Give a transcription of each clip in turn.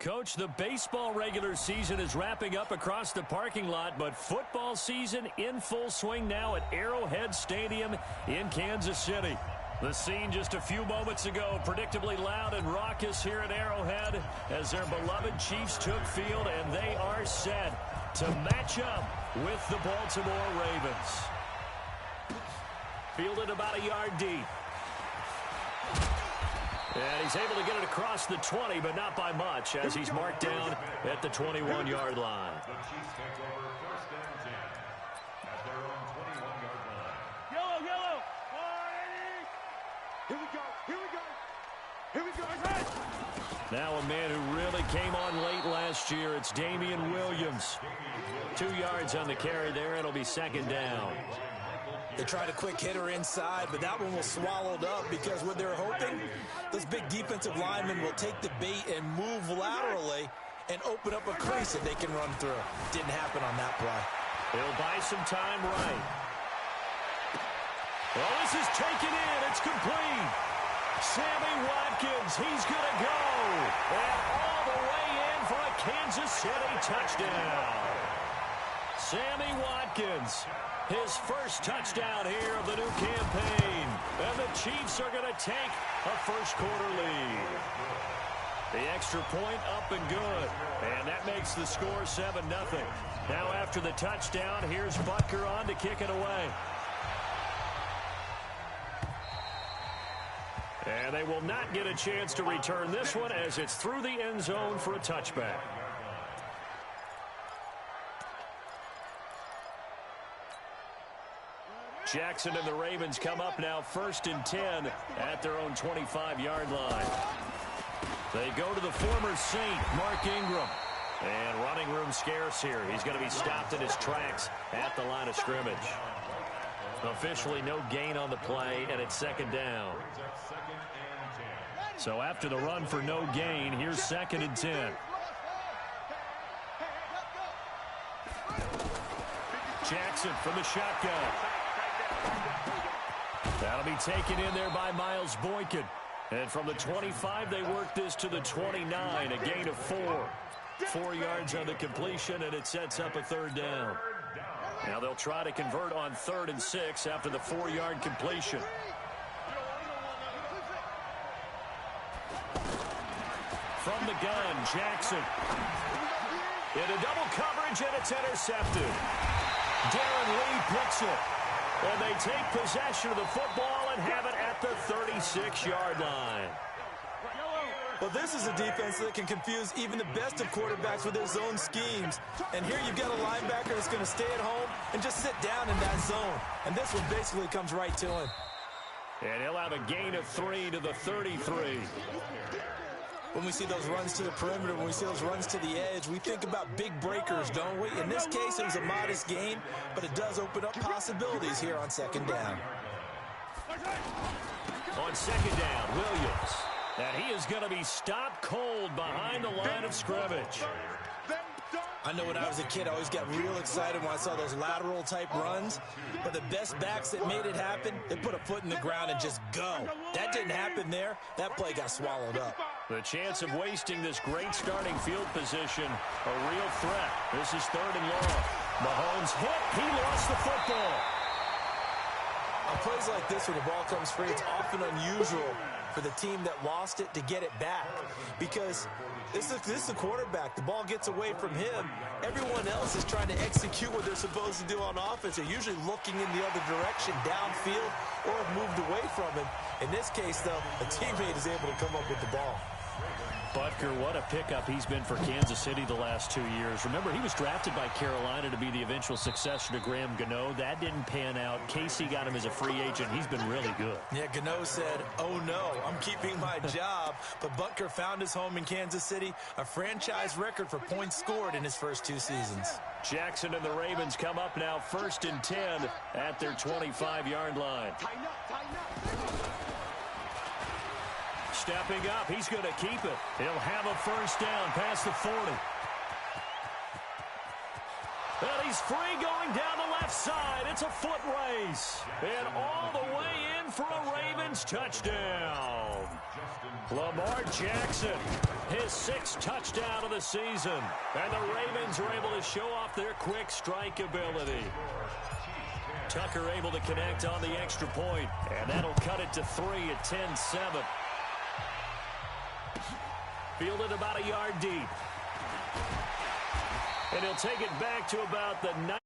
Coach, the baseball regular season is wrapping up across the parking lot, but football season in full swing now at Arrowhead Stadium in Kansas City. The scene just a few moments ago, predictably loud and raucous here at Arrowhead as their beloved Chiefs took field, and they are set to match up with the Baltimore Ravens. Fielded about a yard deep. And he's able to get it across the 20, but not by much, as he's marked down at the 21-yard line. The Chiefs take over first and 10 at their own 21-yard line. Yellow, yellow. 180. Here we go. Here we go. Here we go. Now a man who really came on late last year. It's Damian Williams. 2 yards on the carry there. It'll be second down. They tried a quick hitter inside, but that one was swallowed up because what they're hoping, those big defensive linemen will take the bait and move laterally and open up a crease that they can run through. Didn't happen on that play. He'll buy some time right. Well, this is taken in. It's complete. Sammy Watkins, he's going to go. And all the way in for a Kansas City touchdown. Sammy Watkins, his first touchdown here of the new campaign. And the Chiefs are going to take a first-quarter lead. The extra point up and good. And that makes the score 7-0. Now after the touchdown, here's Butker on to kick it away. And they will not get a chance to return this one as it's through the end zone for a touchback. Jackson and the Ravens come up now first and 10 at their own 25-yard line. They go to the former Saint, Mark Ingram. And running room scarce here. He's going to be stopped in his tracks at the line of scrimmage. Officially no gain on the play, and it's second down. So after the run for no gain, here's second and 10. Jackson from the shotgun. That'll be taken in there by Miles Boykin. And from the 25, they work this to the 29, a gain of 4. 4 yards on the completion, and it sets up a third down. Now they'll try to convert on 3rd and 6 after the 4-yard completion. From the gun, Jackson. Into double coverage, and it's intercepted. Darren Lee picks it. And they take possession of the football and have it at the 36-yard line. Well, this is a defense that can confuse even the best of quarterbacks with their zone schemes. And here you've got a linebacker that's going to stay at home and just sit down in that zone. And this one basically comes right to him. And he'll have a gain of 3 to the 33. When we see those runs to the perimeter, when we see those runs to the edge, we think about big breakers, don't we? In this case, it was a modest gain, but it does open up possibilities here on second down. On second down, Williams. And he is going to be stopped cold behind the line of scrimmage. I know when I was a kid, I always got real excited when I saw those lateral-type runs. But the best backs that made it happen, they put a foot in the ground and just go. That didn't happen there. That play got swallowed up. The chance of wasting this great starting field position, a real threat. This is 3rd and long. Mahomes hit. He lost the football. On plays like this, when the ball comes free, it's often unusual for the team that lost it to get it back. Because this is the quarterback. The ball gets away from him. Everyone else is trying to execute what they're supposed to do on offense. They're usually looking in the other direction, downfield, or have moved away from him. In this case, though, a teammate is able to come up with the ball. Butker, what a pickup he's been for Kansas City the last 2 years. Remember, he was drafted by Carolina to be the eventual successor to Graham Gano. That didn't pan out. Casey got him as a free agent. He's been really good. Yeah, Gano said, oh no, I'm keeping my job. But Butker found his home in Kansas City, a franchise record for points scored in his first 2 seasons. Jackson and the Ravens come up now first and 10 at their 25-yard line. Stepping up, he's going to keep it. He'll have a first down past the 40. And he's free going down the left side. It's a foot race. And all the way in for a Ravens touchdown. Lamar Jackson, his 6th touchdown of the season. And the Ravens are able to show off their quick strike ability. Tucker able to connect on the extra point, and that'll cut it to 3 at 10-7. Fielded about a yard deep. And he'll take it back to about the 9.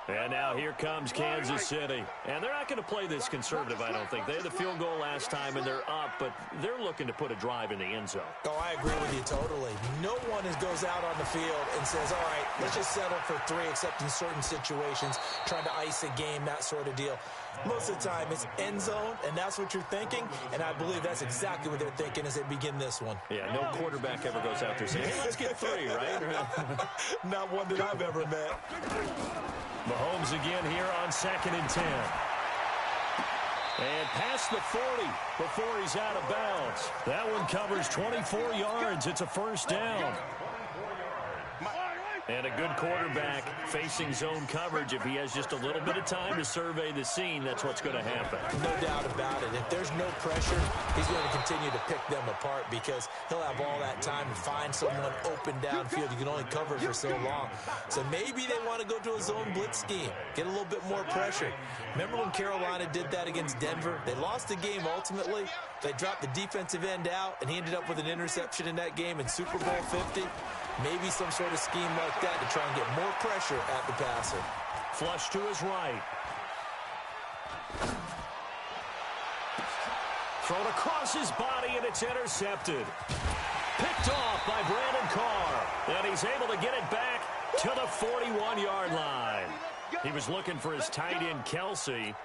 And now here comes Kansas City. And they're not going to play this conservative, I don't think. They had the field goal last time, and they're up, but they're looking to put a drive in the end zone. Oh, I agree with you totally. No one goes out on the field and says, all right, let's just settle for 3, except in certain situations, trying to ice a game, that sort of deal. Most of the time, it's end zone, and that's what you're thinking, and I believe that's exactly what they're thinking as they begin this one. Yeah, no quarterback ever goes out there saying, hey, let's get 3, right? Not one that I've ever met. Mahomes again here on 2nd and 10. And past the 40 before he's out of bounds. That one covers 24 yards. It's a first down. And a good quarterback facing zone coverage. If he has just a little bit of time to survey the scene, that's what's going to happen. No doubt about it. If there's no pressure, he's going to continue to pick them apart because he'll have all that time to find someone open downfield. You can only cover for so long. So maybe they want to go to a zone blitz scheme, get a little bit more pressure. Remember when Carolina did that against Denver? They lost the game ultimately. They dropped the defensive end out, and he ended up with an interception in that game in Super Bowl 50. Maybe some sort of scheme like that to try and get more pressure at the passer. Flush to his right. Thrown across his body, and it's intercepted. Picked off by Brandon Carr. And he's able to get it back to the 41-yard line. He was looking for his tight end, Kelsey.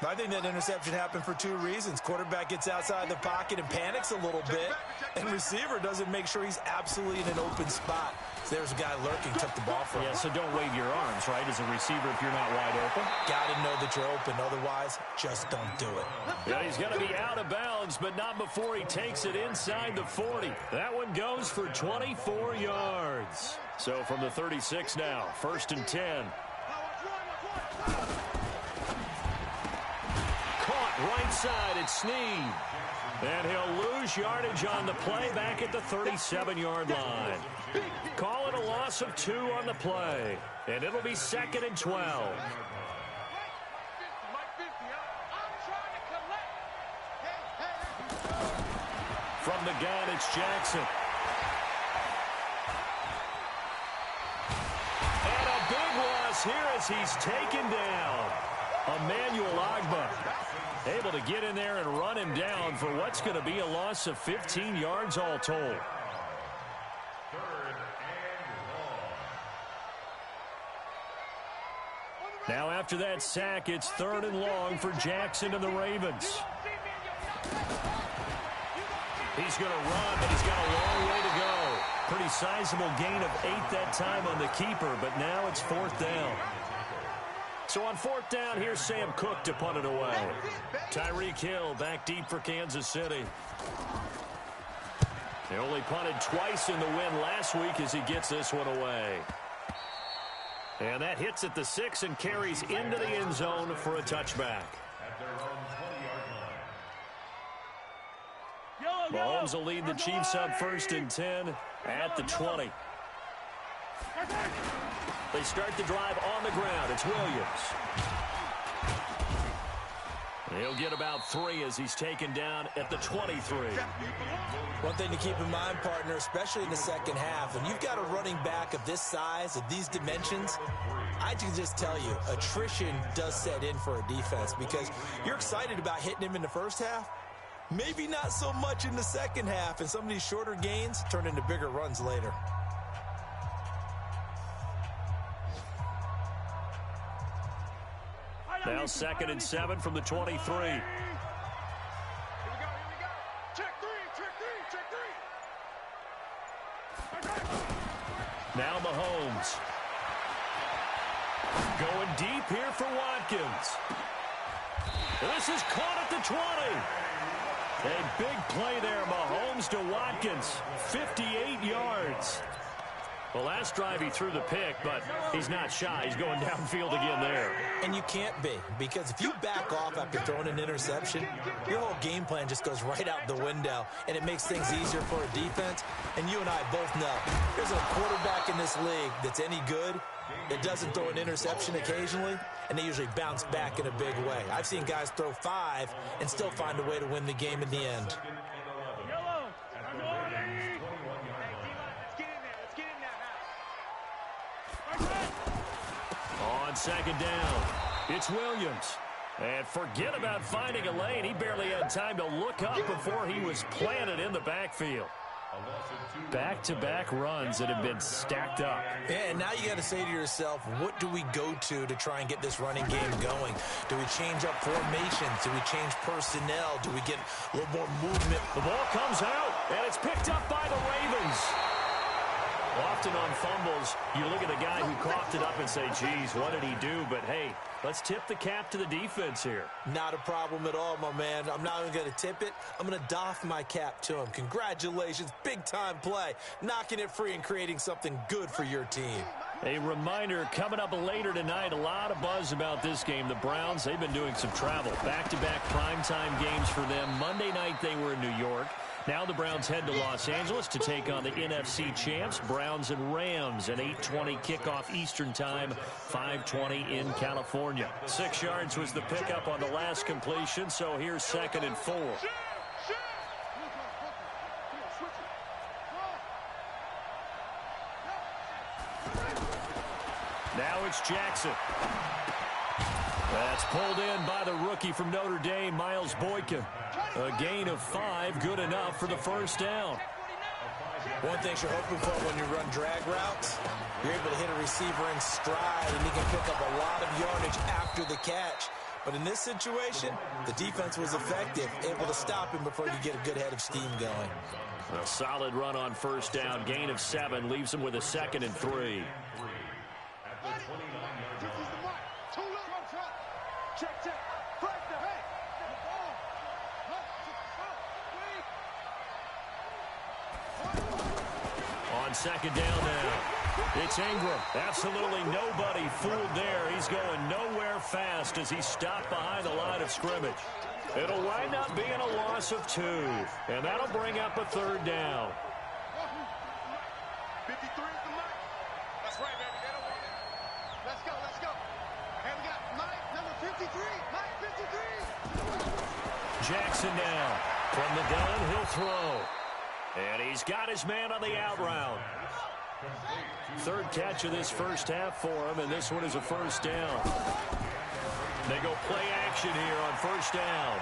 I think that interception happened for 2 reasons. Quarterback gets outside the pocket and panics a little bit, and receiver doesn't make sure he's absolutely in an open spot. So there's a guy lurking, took the ball from him. Yeah, so don't wave your arms, right, as a receiver if you're not wide open. Got to know that you're open. Otherwise, just don't do it. Yeah, he's going to be out of bounds, but not before he takes it inside the 40. That one goes for 24 yards. So from the 36 now, 1st and 10. Right side, it's Snead. And he'll lose yardage on the play back at the 37-yard line. Call it a loss of 2 on the play. And it'll be 2nd and 12. From the gun, it's Jackson. And a big loss here as he's taken down. Emmanuel Ogbah able to get in there and run him down for what's going to be a loss of 15 yards all told. 3rd and long. Now after that sack, it's 3rd and long for Jackson and the Ravens. He's going to run, but he's got a long way to go. Pretty sizable gain of 8 that time on the keeper, but now it's 4th down. So on 4th down, here's Sam Cook to punt it away. Tyreek Hill back deep for Kansas City. They only punted twice in the win last week as he gets this one away. And that hits at the 6 and carries into the end zone for a touchback. Mahomes will lead the Chiefs up 1st and 10 at the 20. They start the drive on the ground. It's Williams. He'll get about 3 as he's taken down at the 23. One thing to keep in mind, partner, especially in the second half, when you've got a running back of this size, of these dimensions, I can just tell you, attrition does set in for a defense because you're excited about hitting him in the first half. Maybe not so much in the second half, and some of these shorter gains turn into bigger runs later. Now 2nd and 7 from the 23. Here we go. Check three. Now Mahomes. Going deep here for Watkins. This is caught at the 20. A big play there, Mahomes to Watkins, 58 yards. The last drive he threw the pick, but he's not shy. He's going downfield again there. And you can't be, because if you back off after throwing an interception, your whole game plan just goes right out the window, and it makes things easier for a defense. And you and I both know, there's a quarterback in this league that's any good that doesn't throw an interception occasionally, and they usually bounce back in a big way. I've seen guys throw 5 and still find a way to win the game in the end. On second down, it's Williams. And forget about finding a lane. He barely had time to look up before he was planted in the backfield. Back-to-back runs that have been stacked up. Yeah, and now you got to say to yourself, what do we go to try and get this running game going? Do we change up formations? Do we change personnel? Do we get a little more movement? The ball comes out, and it's picked up by the Ravens. Often on fumbles, you look at the guy who coughed it up and say, geez, what did he do? But, hey, let's tip the cap to the defense here. Not a problem at all, my man. I'm not even going to tip it. I'm going to doff my cap to him. Congratulations, big-time play. Knocking it free and creating something good for your team. A reminder, coming up later tonight, a lot of buzz about this game. The Browns, they've been doing some travel. Back-to-back primetime games for them. Monday night they were in New York. Now the Browns head to Los Angeles to take on the NFC champs, Browns and Rams, an 8:20 kickoff Eastern time, 5:20 in California. 6 yards was the pickup on the last completion, so here's 2nd and 4. Now it's Jackson. That's pulled in by the rookie from Notre Dame, Miles Boykin. A gain of 5, good enough for the first down. One thing you're hoping for when you run drag routes, you're able to hit a receiver in stride, and he can pick up a lot of yardage after the catch. But in this situation, the defense was effective, able to stop him before you get a good head of steam going. A solid run on first down, gain of 7, leaves him with a 2nd and 3. On second down now, it's Ingram. Absolutely nobody fooled there. He's going nowhere fast as he's stopped behind the line of scrimmage. It'll wind up being a loss of 2, and that'll bring up a 3rd down. 53 is the mark. That's right, baby. They don't want it. Let's go, let's go. And we got Mike, number 53. Mike, 53. Jackson now. From the gun, he'll throw. And he's got his man on the out route. 3rd catch of this first half for him, and this one is a first down. They go play action here on first down.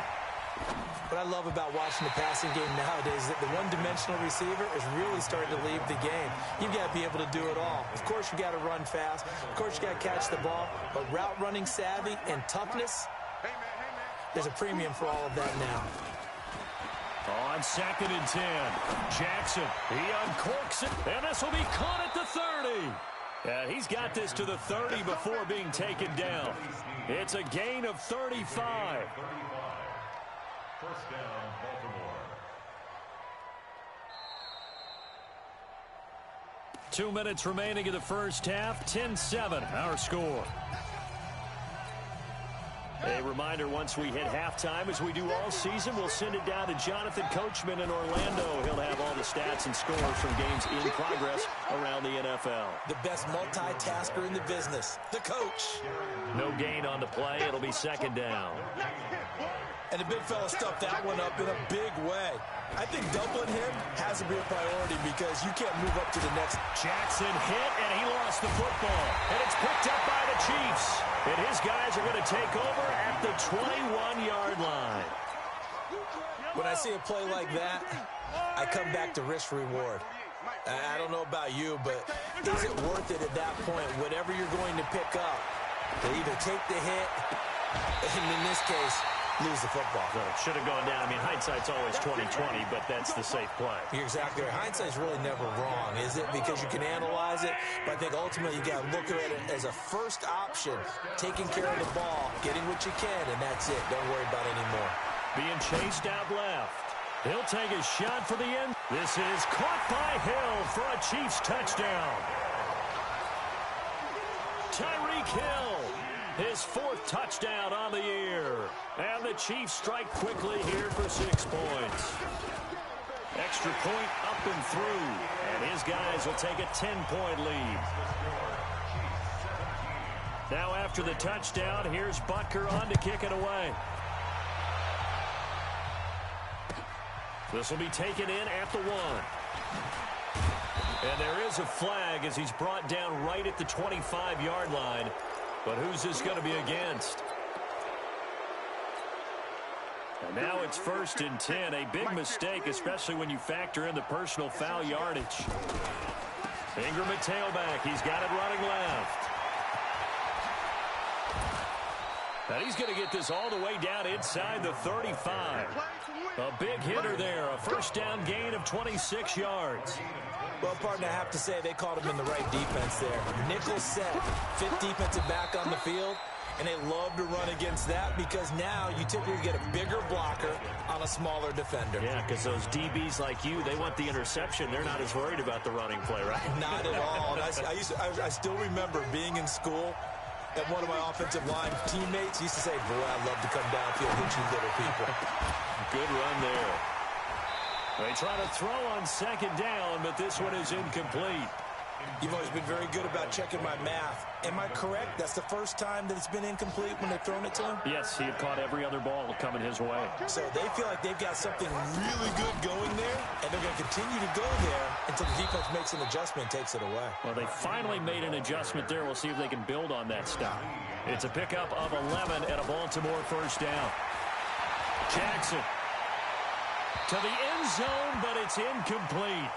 What I love about watching the passing game nowadays is that the one-dimensional receiver is really starting to leave the game. You've got to be able to do it all. Of course, you got to run fast. Of course, you got to catch the ball. But route running savvy and toughness, there's a premium for all of that now. On 2nd and 10, Jackson, he uncorks it, and this will be caught at the 30. And he's got this to the 30 before being taken down. It's a gain of 35. First down, Baltimore. 2 minutes remaining in the first half, 10-7, our score. A reminder, once we hit halftime, as we do all season, we'll send it down to Jonathan Coachman in Orlando. He'll have all the stats and scores from games in progress around the NFL. The best multitasker in the business, the coach. No gain on the play. It'll be 2nd down. And the big fella stuffed that one up in a big way. I think doubling him has to be a priority because you can't move up to the next. Jackson hit, and he lost the football. And it's picked up by the Chiefs. And his guys are going to take over at the 21-yard line. When I see a play like that, I come back to risk-reward. I don't know about you, but is it worth it at that point, whatever you're going to pick up, to either take the hit, and in this case, lose the football? So it should have gone down. I mean, hindsight's always 20/20, but that's the safe play. You're exactly right. Hindsight's really never wrong, is it? Because you can analyze it, but I think ultimately you got to look at it as a first option, taking care of the ball, getting what you can, and that's it. Don't worry about it anymore. Being chased out left. He'll take a shot for the end. This is caught by Hill for a Chiefs touchdown. Tyreek Hill, his 4th touchdown on the year. And the Chiefs strike quickly here for 6 points. Extra point up and through. And his guys will take a 10-point lead. Now after the touchdown, here's Butker on to kick it away. This will be taken in at the 1. And there is a flag as he's brought down right at the 25-yard line. But who's this going to be against? And now it's 1st and 10. A big mistake, especially when you factor in the personal foul yardage. Ingram at tailback. He's got it running left. And he's going to get this all the way down inside the 35. A big hitter there. A 1st down gain of 26 yards. Well, partner, I have to say they called him in the right defense there. Nickel set, 5th defensive back on the field, and they love to run against that because now you typically get a bigger blocker on a smaller defender. Yeah, because those DBs like you, they want the interception. They're not as worried about the running play, right? Not at all. And I still remember being in school, and one of my offensive line teammates used to say, boy, I'd love to come downfield and hit you little people. Good run there. They try to throw on 2nd down, but this one is incomplete. You've always been very good about checking my math. Am I correct? That's the first time that it's been incomplete when they've thrown it to him? Yes, he had caught every other ball coming his way. So they feel like they've got something really good going there, and they're going to continue to go there until the defense makes an adjustment and takes it away. Well, they finally made an adjustment there. We'll see if they can build on that stuff. It's a pickup of 11 and a Baltimore 1st down. Jackson to the end zone, but it's incomplete.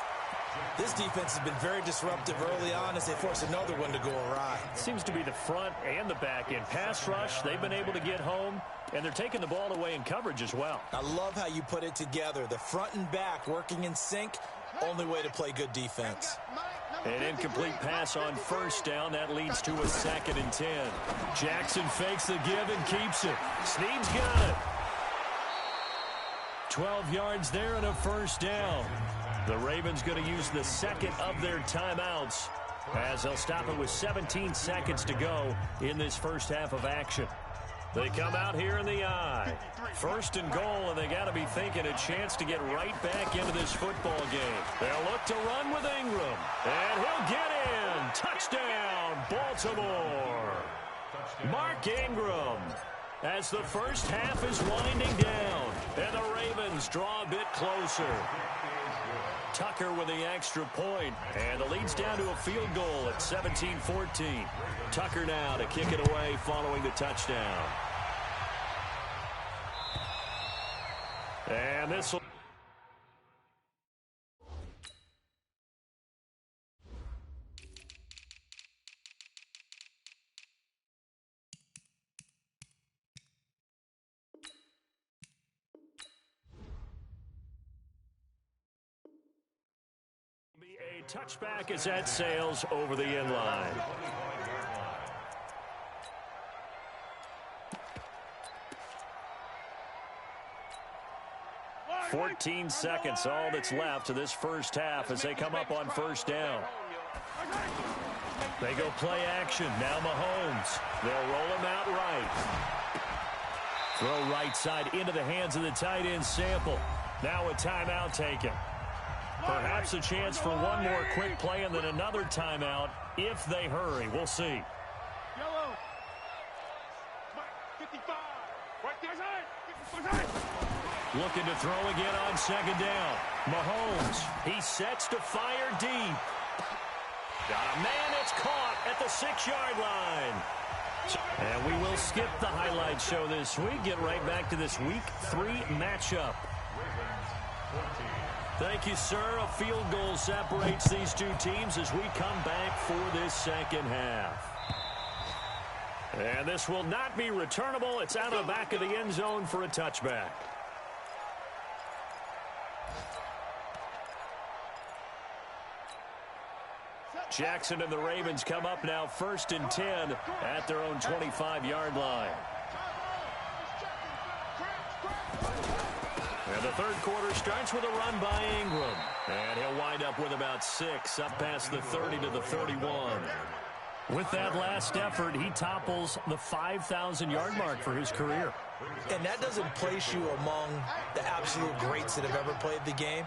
This defense has been very disruptive early on as they force another one to go awry. Seems to be the front and the back end. Pass rush, they've been able to get home, and they're taking the ball away in coverage as well. I love how you put it together. The front and back working in sync, only way to play good defense. An incomplete pass on 1st down. That leads to a 2nd and 10. Jackson fakes the give and keeps it. Snead's got it. 12 yards there and a 1st down. The Ravens going to use the 2nd of their timeouts as they'll stop it with 17 seconds to go in this first half of action. They come out here in the I. 1st and goal, and they got to be thinking a chance to get right back into this football game. They'll look to run with Ingram, and he'll get in. Touchdown, Baltimore. Mark Ingram, as the first half is winding down, and the Ravens draw a bit closer. Tucker with the extra point, and the lead's down to a field goal at 17-14. Tucker now to kick it away following the touchdown. And this will... A touchback as that sails over the end line. "14 seconds, all that's left to this first half as they come up on 1st down. They go play action. Now Mahomes. They'll roll him out right. Throw right side into the hands of the tight end Sample. Now a timeout taken. Perhaps a chance for one more quick play and then another timeout if they hurry. We'll see. Yellow. 55. Right there. Looking to throw again on 2nd down. Mahomes, he sets to fire deep. Got a man, it's caught at the 6-yard line. And we will skip the highlight show this week. Get right back to this Week 3 matchup. Thank you, sir. A field goal separates these two teams as we come back for this second half. And this will not be returnable. It's out of the back of the end zone for a touchback. Jackson and the Ravens come up now 1st and 10 at their own 25-yard line. And the The third quarter starts with a run by Ingram. And he'll wind up with about 6, up past the 30 to the 31. With that last effort, he topples the 5,000-yard mark for his career. And that doesn't place you among the absolute greats that have ever played the game,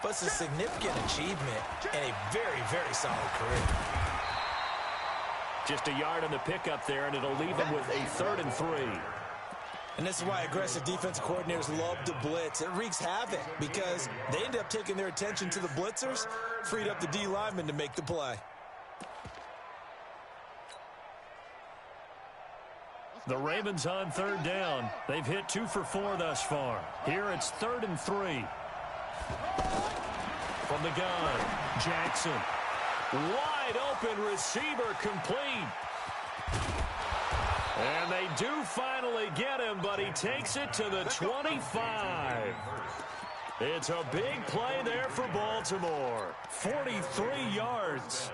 but it's a significant achievement and a very, very solid career. Just a yard on the pickup there, and it'll leave him with a 3rd and 3. And this is why aggressive defensive coordinators love to blitz. It wreaks havoc because they end up taking their attention to the blitzers, freed up the D lineman to make the play. The Ravens on 3rd down. They've hit 2 for 4 thus far. Here it's 3rd and 3. From the gun, Jackson. Wide open receiver complete. And they do finally get him, but he takes it to the 25. It's a big play there for Baltimore. 43 yards.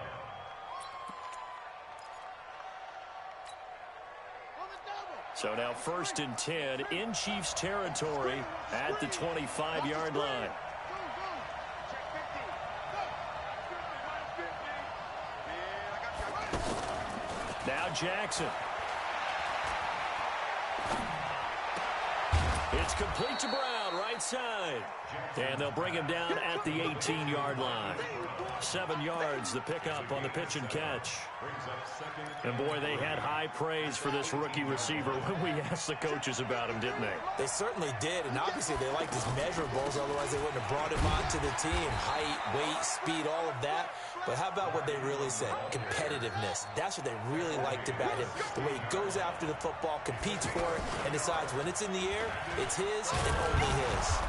So now 1st and 10 in Chiefs territory at the 25-yard line. Now Jackson. It's complete to Brown, right side. And they'll bring him down at the 18-yard line. 7 yards, the pickup on the pitch and catch. And, boy, they had high praise for this rookie receiver when we asked the coaches about him, didn't they? They certainly did, and obviously they liked his measurables, otherwise they wouldn't have brought him onto the team. Height, weight, speed, all of that. But how about what they really said? Competitiveness. That's what they really liked about him. The way he goes after the football, competes for it, and decides when it's in the air, it's his and only his.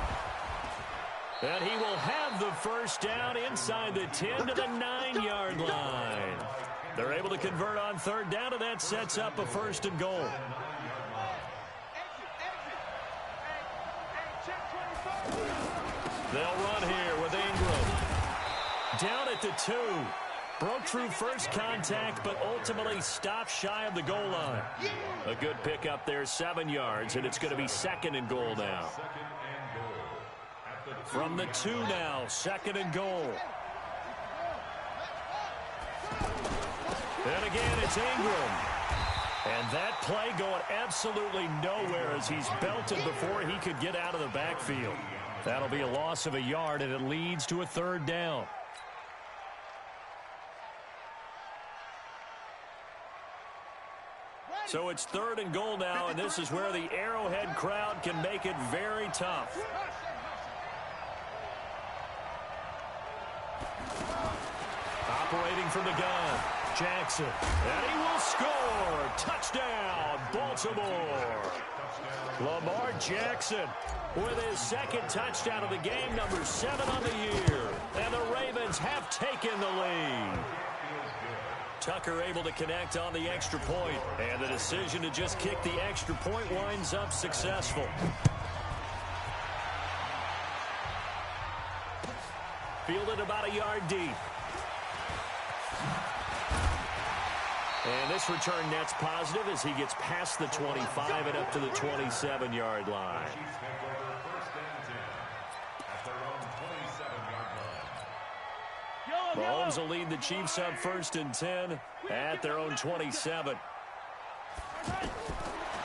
And he will have the first down inside the 10 to the 9-yard line. They're able to convert on 3rd down, and that sets up a 1st and goal. They'll run here with Ingram. Down at the 2. Broke through first contact, but ultimately stopped shy of the goal line. A good pickup there, 7 yards, and it's going to be 2nd and goal now. From the 2 now, 2nd and goal. And again, it's Ingram. And that play going absolutely nowhere as he's belted before he could get out of the backfield. That'll be a loss of a yard, and it leads to a 3rd down. So it's 3rd and goal now, and this is where the Arrowhead crowd can make it very tough. Operating from the gun, Jackson. And he will score. Touchdown, Baltimore. Lamar Jackson with his 2nd touchdown of the game, number 7 on the year. And the Ravens have taken the lead. Tucker able to connect on the extra point, and the decision to just kick the extra point winds up successful. Fielded about a yard deep. And this return net's positive as he gets past the 25 and up to the 27-yard line. Mahomes will lead the Chiefs up 1st and 10 at their own 27.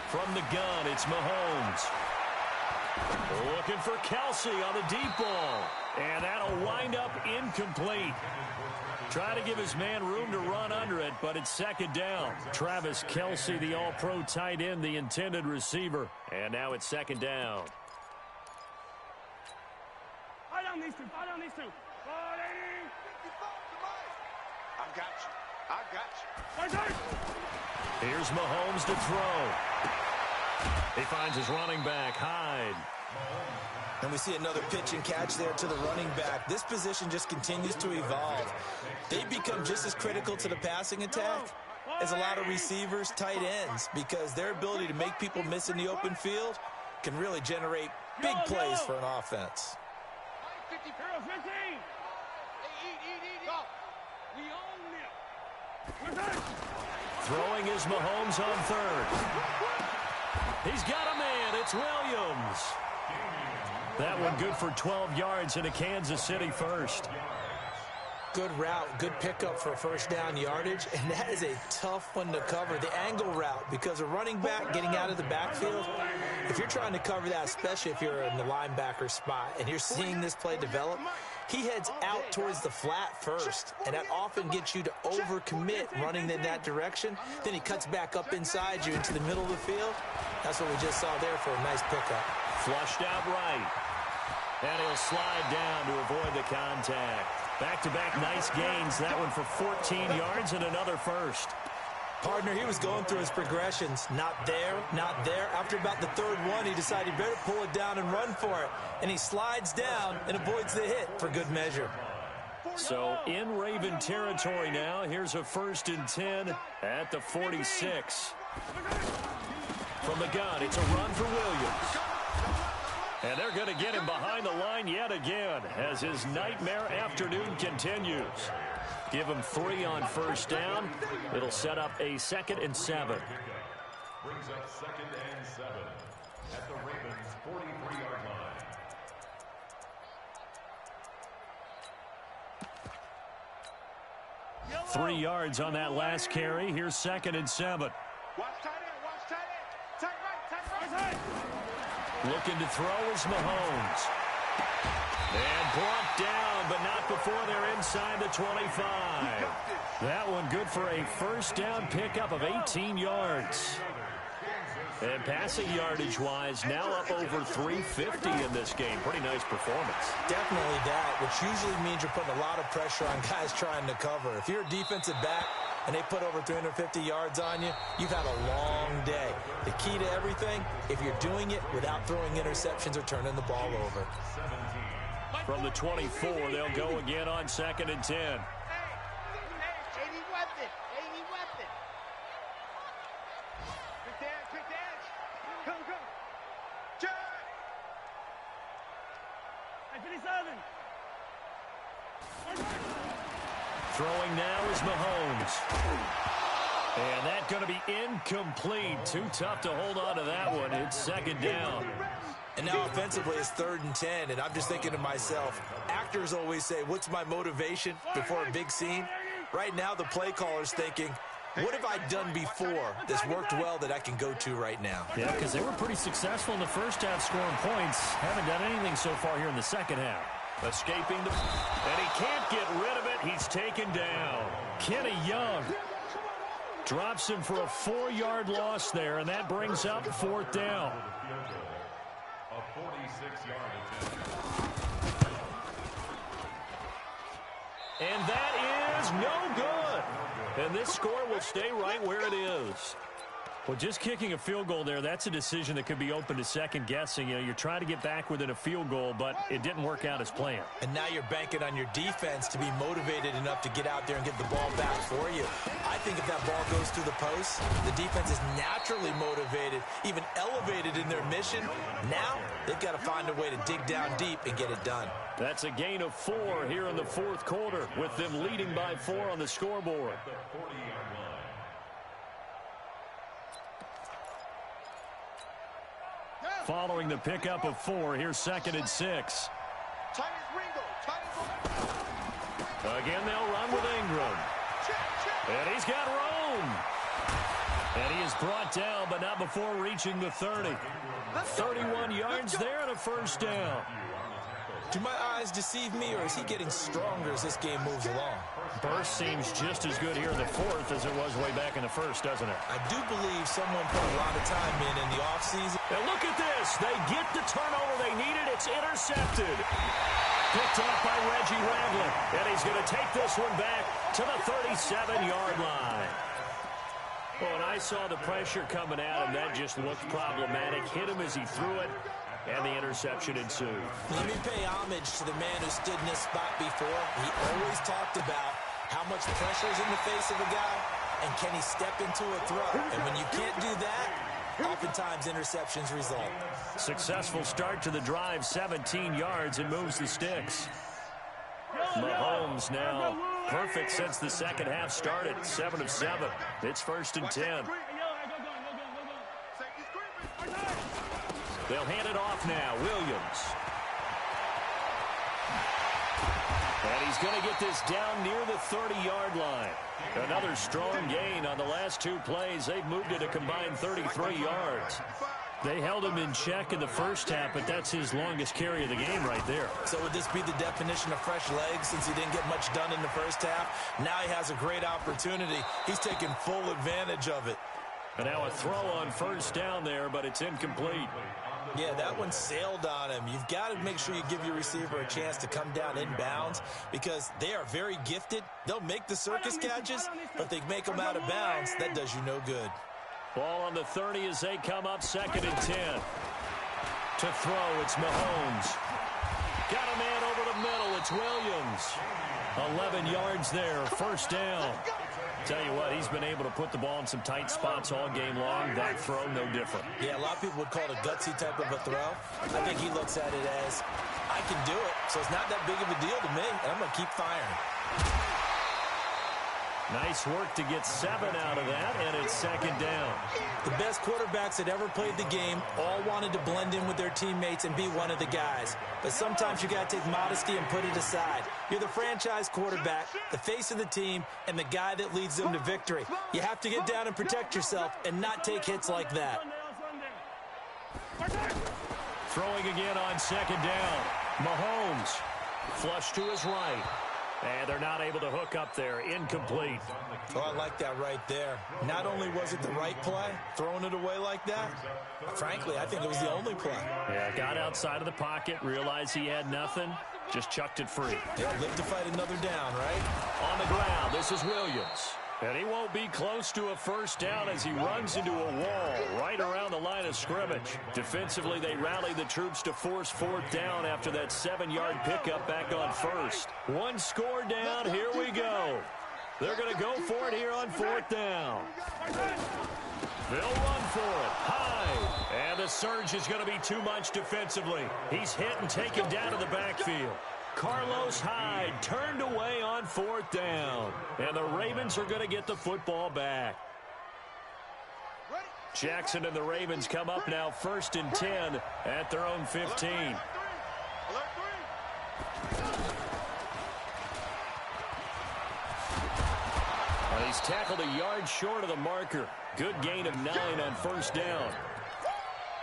From the gun, it's Mahomes. Looking for Kelsey on the deep ball. And that'll wind up incomplete. Try to give his man room to run under it, but it's 2nd down. Travis Kelsey, the all-pro tight end, the intended receiver. And now it's 2nd down. Fight on these two. I got you. Here's Mahomes to throw. He finds his running back, Hyde. And we see another pitch and catch there to the running back. This position just continues to evolve. They become just as critical to the passing attack as a lot of receivers, tight ends, because their ability to make people miss in the open field can really generate big plays for an offense. 50, 15. We own them. Throwing is Mahomes on 3rd. He's got a man. It's Williams. That one good for 12 yards and a Kansas City first. Good route, good pickup for first down yardage, and that is a tough one to cover, the angle route, because a running back getting out of the backfield, if you're trying to cover that, especially if you're in the linebacker spot and you're seeing this play develop, he heads out towards the flat first, and that often gets you to overcommit running in that direction. Then he cuts back up inside you into the middle of the field. That's what we just saw there for a nice pickup. Flushed out right. And he'll slide down to avoid the contact. Back-to-back nice gains. That one for 14 yards and another first. Partner, he was going through his progressions. Not there, not there. After about the third one, he decided he better pull it down and run for it. And he slides down and avoids the hit for good measure. So in Raven territory now. Here's a 1st and 10 at the 46. From the gun, it's a run for Williams. And they're going to get him behind the line yet again as his nightmare afternoon continues. Give him 3 on first down. It'll set up a 2nd and 7. Brings up 2nd and 7 at the Ravens' 43-yard line. 3 yards on that last carry. Here's 2nd and 7. Watch tight end, watch tight end. Tight right, tight right. Looking to throw is Mahomes. And brought down, but not before they're inside the 25. That one good for a first down pickup of 18 yards. And passing yardage-wise, now up over 350 in this game. Pretty nice performance. Definitely that, which usually means you're putting a lot of pressure on guys trying to cover. If you're a defensive back and they put over 350 yards on you, you've had a long day. The key to everything, if you're doing it without throwing interceptions or turning the ball over. From the 24, they'll go again on 2nd and 10. Hey, 80 weapon, 80 weapon. Quick dance. Come. Charge. Hey, 57. Throwing now is Mahomes. And that's going to be incomplete. Too tough to hold on to that one. It's 2nd down. And now offensively it's 3rd and 10, and I'm just thinking to myself, actors always say, what's my motivation before a big scene? Right now the play caller's thinking, what have I done before that's worked well that I can go to right now? Yeah, because they were pretty successful in the first half scoring points. Haven't done anything so far here in the second half. Escaping the... And he can't get rid of it. He's taken down. Kenny Young drops him for a 4-yard loss there, and that brings up 4th down. A 46-yard attempt. And that is no good. And this score will stay right where it is. Well, just kicking a field goal there, that's a decision that could be open to second guessing. You know, you're trying to get back within a field goal, but it didn't work out as planned. And now you're banking on your defense to be motivated enough to get out there and get the ball back for you. I think if that ball goes through the post, the defense is naturally motivated, even elevated in their mission. Now they've got to find a way to dig down deep and get it done. That's a gain of 4 here in the 4th quarter, with them leading by 4 on the scoreboard. The 40-yard line. Following the pickup of 4, here's 2nd and 6. Again, they'll run with Ingram. And he's got Rome. And he is brought down, but not before reaching the 30. 31 yards there and a first down. Do my eyes deceive me, or is he getting stronger as this game moves along? Burst seems just as good here in the 4th as it was way back in the 1st, doesn't it? I do believe someone put a lot of time in the offseason. And look at this. They get the turnover they needed. It's intercepted. Picked off by Reggie Ragland. And he's going to take this one back to the 37-yard line. Well, and I saw the pressure coming at him. That just looked problematic. Hit him as he threw it. And the interception ensued. Let me pay homage to the man who stood in this spot before. He always talked about how much pressure is in the face of a guy, and can he step into a throw. And when you can't do that, oftentimes interceptions result. Successful start to the drive, 17 yards, and moves the sticks. Mahomes now perfect since the second half started, 7 of 7. It's 1st and 10. They'll hand it off now. Williams. And he's going to get this down near the 30-yard line. Another strong gain on the last two plays. They've moved it a combined 33 yards. They held him in check in the first half, but that's his longest carry of the game right there. So would this be the definition of fresh legs since he didn't get much done in the first half? Now he has a great opportunity. He's taking full advantage of it. And now a throw on first down there, but it's incomplete. Yeah, that one sailed on him. You've got to make sure you give your receiver a chance to come down inbounds because they are very gifted. They'll make the circus catches, but if they make them out of bounds, that does you no good. Ball on the 30 as they come up 2nd and 10. To throw, it's Mahomes. Got a man over the middle. It's Williams. 11 yards there, first down. Tell you what, he's been able to put the ball in some tight spots all game long. That throw, no different. Yeah, a lot of people would call it a gutsy type of a throw. I think he looks at it as, I can do it, so it's not that big of a deal to me, and I'm going to keep firing. Nice work to get 7 out of that, and it's 2nd down. The best quarterbacks that ever played the game all wanted to blend in with their teammates and be one of the guys. But sometimes you got to take modesty and put it aside. You're the franchise quarterback, the face of the team, and the guy that leads them to victory. You have to get down and protect yourself and not take hits like that. Throwing again on 2nd down. Mahomes, flush to his right. And they're not able to hook up there. Incomplete. Oh, I like that right there. Not only was it the right play, throwing it away like that, frankly, I think it was the only play. Yeah, got outside of the pocket, realized he had nothing, just chucked it free. Yeah, live to fight another down, right? On the ground, this is Williams. And he won't be close to a first down as he runs into a wall right around the line of scrimmage. Defensively, they rally the troops to force 4th down after that 7-yard pickup back on first. One score down, here we go. They're going to go for it here on 4th down. They'll run for it. High. And the surge is going to be too much defensively. He's hit and taken down to the backfield. Carlos Hyde turned away on 4th down. And the Ravens are going to get the football back. Jackson and the Ravens come up now 1st and 10 at their own 15. Alert 3. He's tackled a yard short of the marker. Good gain of 9 on 1st down.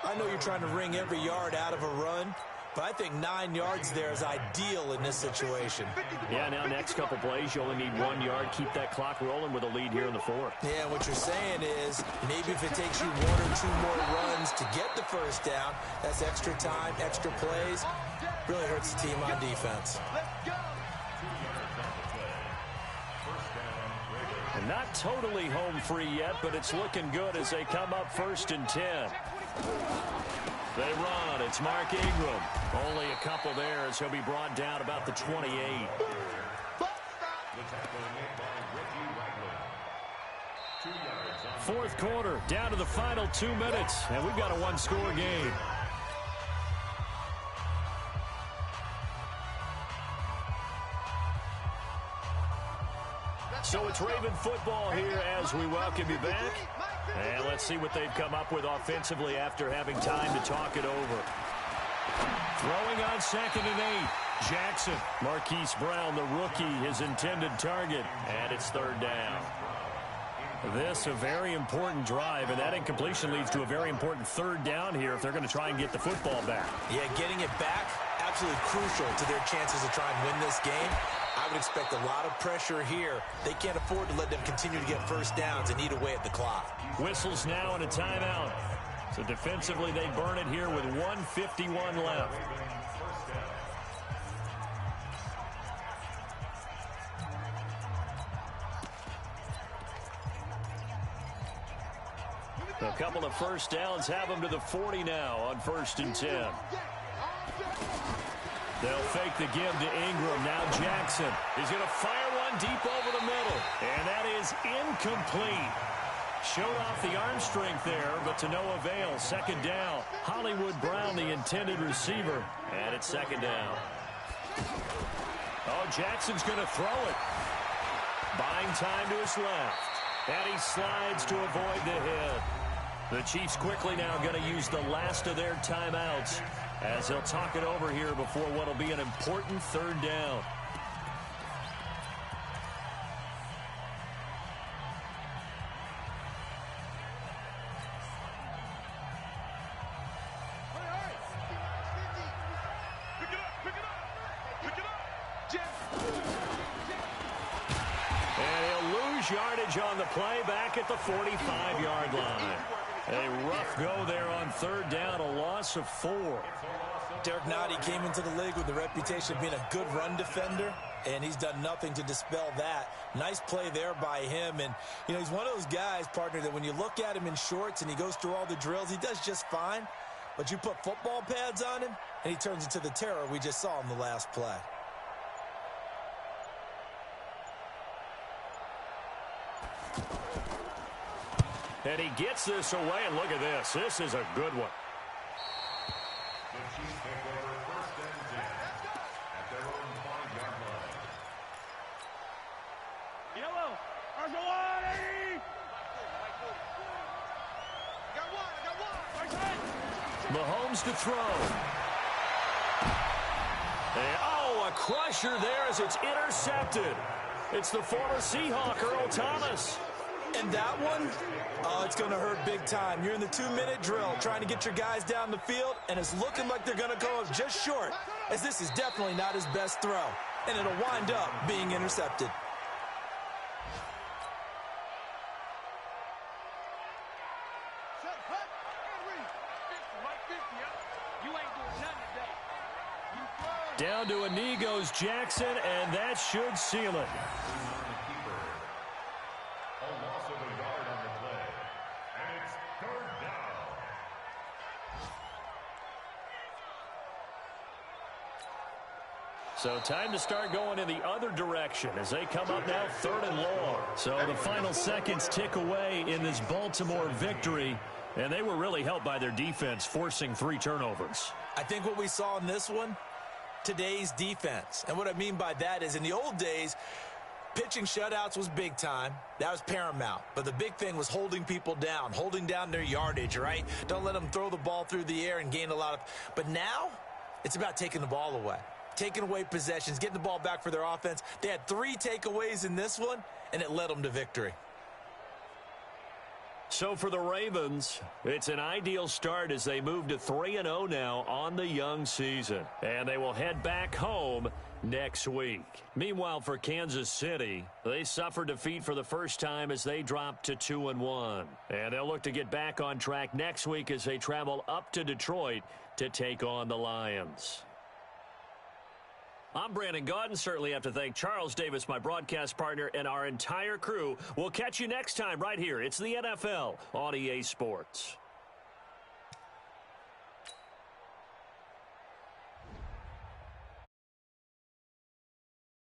I know you're trying to wring every yard out of a run, but I think 9 yards there is ideal in this situation. Yeah, now next couple plays, you only need 1 yard. Keep that clock rolling with a lead here in the 4th. Yeah, what you're saying is maybe if it takes you 1 or 2 more runs to get the first down, that's extra time, extra plays. Really hurts the team on defense. And not totally home free yet, but it's looking good as they come up 1st and 10. They run. It's Mark Ingram. Only a couple there as he'll be brought down about the 28. Fourth quarter, down to the final 2 minutes, and we've got a one-score game. So it's Raven football here as we welcome you back. And let's see what they've come up with offensively after having time to talk it over. Throwing on 2nd and 8. Jackson, Marquise Brown, the rookie, his intended target. And it's 3rd down. This a very important drive, and that incompletion leads to a very important 3rd down here if they're going to try and get the football back. Yeah, getting it back, absolutely crucial to their chances to try and win this game. I would expect a lot of pressure here. They can't afford to let them continue to get first downs and eat away at the clock. Whistles now and a timeout. So defensively, they burn it here with 1:51 left. A couple of first downs have them to the 40 now on 1st and 10. They'll fake the give to Ingram. Now Jackson is going to fire one deep over the middle. And that is incomplete. Showed off the arm strength there, but to no avail. 2nd down. Hollywood Brown, the intended receiver. And it's 2nd down. Oh, Jackson's going to throw it. Buying time to his left. And he slides to avoid the hit. The Chiefs quickly now going to use the last of their timeouts. as he'll talk it over here before what will be an important third down. Yardage on the play back at the 45-yard line. A rough go there on third down, a loss of 4. Derek Nottie came into the league with the reputation of being a good run defender, and he's done nothing to dispel that. Nice play there by him, and you know he's one of those guys, partner, that when you look at him in shorts and he goes through all the drills, he does just fine. But you put football pads on him, and he turns into the terror we just saw in the last play. And he gets this away, and look at this. This is a good one. The Chiefs take over first and 10 at their own 5-yard line. Yellow. Arjolani! I got one. Mahomes to throw. And, oh, a crusher there as it's intercepted. It's the former Seahawk, Earl Thomas. And that one, it's going to hurt big time. You're in the 2-minute drill trying to get your guys down the field, and it's looking like they're going to go up just short, as this is definitely not his best throw, and it'll wind up being intercepted. Down to a knee goes Jackson, and that should seal it. A loss of a yard on the play, and it's third down. So time to start going in the other direction as they come up now 3rd and long. So the final seconds tick away in this Baltimore victory, and they were really helped by their defense forcing 3 turnovers. I think what we saw in this one, today's defense. And what I mean by that is in the old days, pitching shutouts was big time. That was paramount. But the big thing was holding people down, holding down their yardage, right? Don't let them throw the ball through the air and gain a lot of... But now, it's about taking the ball away. Taking away possessions, getting the ball back for their offense. They had 3 takeaways in this one, and it led them to victory. So for the Ravens, it's an ideal start as they move to 3-0 now on the young season. And they will head back home next week. Meanwhile, for Kansas City, they suffered defeat for the first time as they dropped to 2-1. And they'll look to get back on track next week as they travel up to Detroit to take on the Lions. I'm Brandon Gaudin. Certainly have to thank Charles Davis, my broadcast partner, and our entire crew. We'll catch you next time right here. It's the NFL on EA Sports.